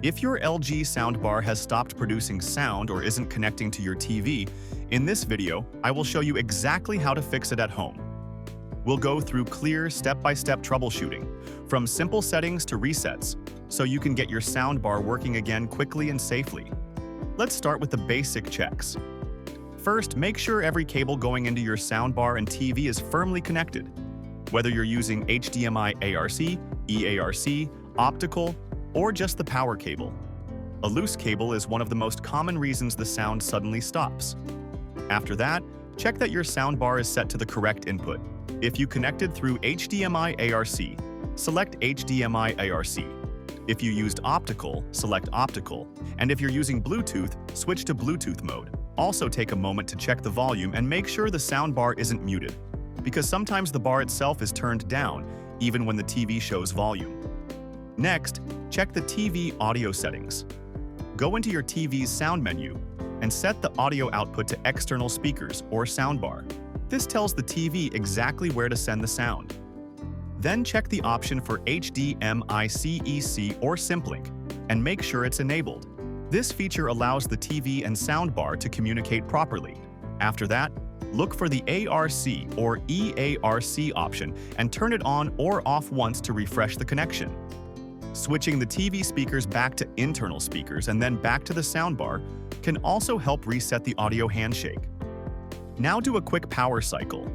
If your LG soundbar has stopped producing sound or isn't connecting to your TV, in this video, I will show you exactly how to fix it at home. We'll go through clear, step-by-step troubleshooting, from simple settings to resets, so you can get your soundbar working again quickly and safely. Let's start with the basic checks. First, make sure every cable going into your soundbar and TV is firmly connected. Whether you're using HDMI ARC, eARC, Optical, or just the power cable. A loose cable is one of the most common reasons the sound suddenly stops. After that, check that your soundbar is set to the correct input. If you connected through HDMI ARC, select HDMI ARC. If you used Optical, select Optical. And if you're using Bluetooth, switch to Bluetooth mode. Also take a moment to check the volume and make sure the soundbar isn't muted, because sometimes the bar itself is turned down, even when the TV shows volume. Next, check the TV audio settings. Go into your TV's sound menu and set the audio output to external speakers or soundbar. This tells the TV exactly where to send the sound. Then check the option for HDMI-CEC or Simplink and make sure it's enabled. This feature allows the TV and soundbar to communicate properly. After that, look for the ARC or eARC option and turn it on or off once to refresh the connection. Switching the TV speakers back to internal speakers and then back to the soundbar can also help reset the audio handshake. Now do a quick power cycle.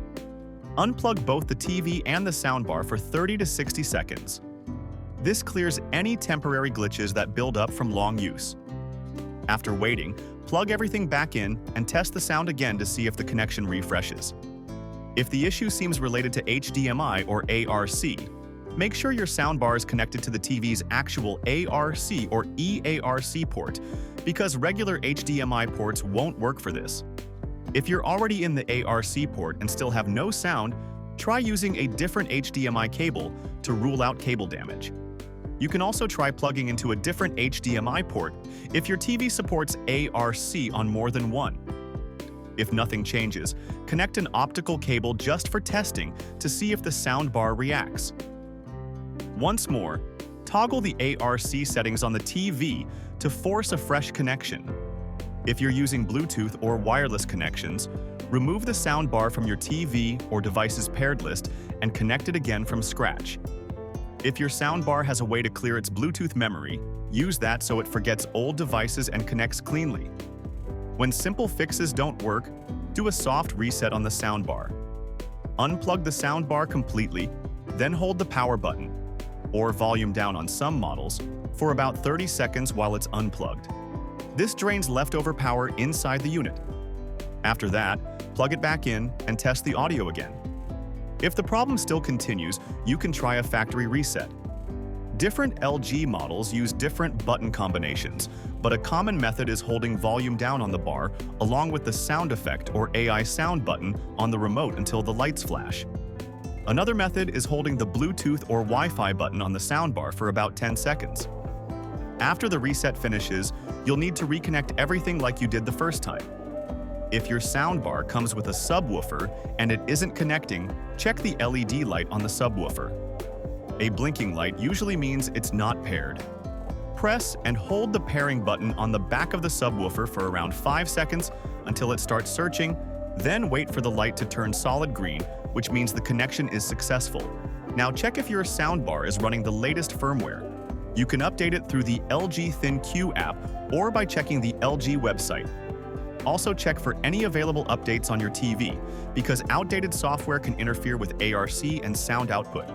Unplug both the TV and the soundbar for 30 to 60 seconds. This clears any temporary glitches that build up from long use. After waiting, plug everything back in and test the sound again to see if the connection refreshes. If the issue seems related to HDMI or ARC, make sure your soundbar is connected to the TV's actual ARC or eARC port, because regular HDMI ports won't work for this. If you're already in the ARC port and still have no sound, try using a different HDMI cable to rule out cable damage. You can also try plugging into a different HDMI port if your TV supports ARC on more than one. If nothing changes, connect an optical cable just for testing to see if the soundbar reacts. Once more, toggle the ARC settings on the TV to force a fresh connection. If you're using Bluetooth or wireless connections, remove the soundbar from your TV or device's paired list and connect it again from scratch. If your soundbar has a way to clear its Bluetooth memory, use that so it forgets old devices and connects cleanly. When simple fixes don't work, do a soft reset on the soundbar. Unplug the soundbar completely, then hold the power button, or volume down on some models, for about 30 seconds while it's unplugged. This drains leftover power inside the unit. After that, plug it back in and test the audio again. If the problem still continues, you can try a factory reset. Different LG models use different button combinations, but a common method is holding volume down on the bar along with the sound effect or AI sound button on the remote until the lights flash. Another method is holding the Bluetooth or Wi-Fi button on the soundbar for about 10 seconds. After the reset finishes, you'll need to reconnect everything like you did the first time. If your soundbar comes with a subwoofer and it isn't connecting, check the LED light on the subwoofer. A blinking light usually means it's not paired. Press and hold the pairing button on the back of the subwoofer for around 5 seconds until it starts searching, then wait for the light to turn solid green, which means the connection is successful. Now check if your soundbar is running the latest firmware. You can update it through the LG ThinQ app or by checking the LG website. Also check for any available updates on your TV, because outdated software can interfere with ARC and sound output.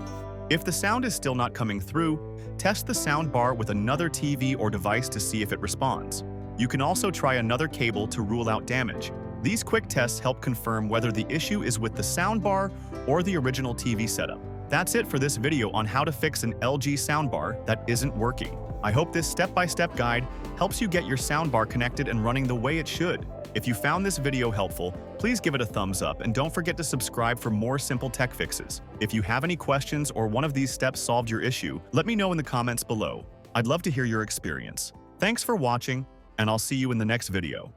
If the sound is still not coming through, test the soundbar with another TV or device to see if it responds. You can also try another cable to rule out damage. These quick tests help confirm whether the issue is with the soundbar or the original TV setup. That's it for this video on how to fix an LG soundbar that isn't working. I hope this step-by-step guide helps you get your soundbar connected and running the way it should. If you found this video helpful, please give it a thumbs up and don't forget to subscribe for more simple tech fixes. If you have any questions or one of these steps solved your issue, let me know in the comments below. I'd love to hear your experience. Thanks for watching, and I'll see you in the next video.